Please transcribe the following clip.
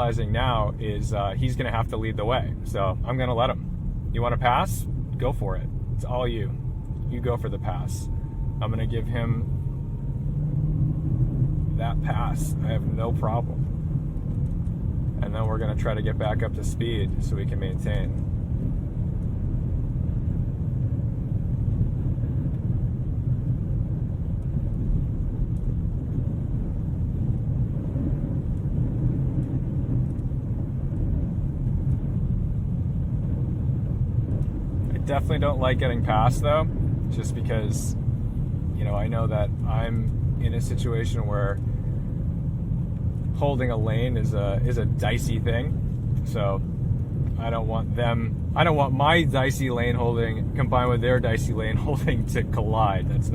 realizing now is he's going to have to lead the way. So I'm going to let him. You want to pass? Go for it. It's all you. You go for the pass. I'm going to give him that pass. I have no problem. And then we're going to try to get back up to speed so we can maintain. Definitely don't like getting past though, just because, you know, I know that I'm in a situation where holding a lane is a dicey thing. So I don't want my dicey lane holding combined with their dicey lane holding to collide. That's